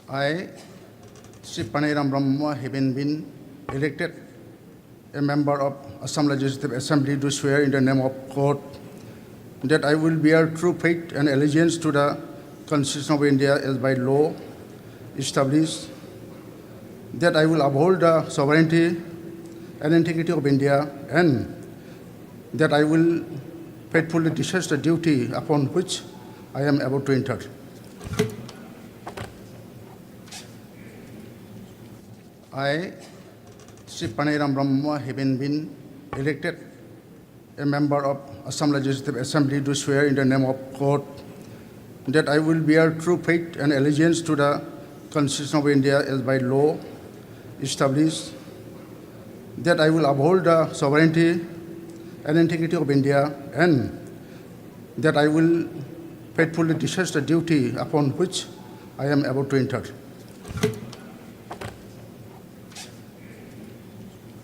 I, Sri Paniram Brahma, having been elected a member of Assam Legislative Assembly, do swear in the name of God that I will bear true faith and allegiance to the Constitution of India as by law established, that I will uphold the sovereignty and integrity of India, and that I will faithfully discharge the duty upon which I am about to enter. I, Sri Paniram Brahma, having been elected a member of Assam Legislative Assembly, do swear in the name of God that I will bear true faith and allegiance to the Constitution of India as by law established, that I will uphold the sovereignty and integrity of India, and that I will faithfully discharge the duty upon which I am about to enter.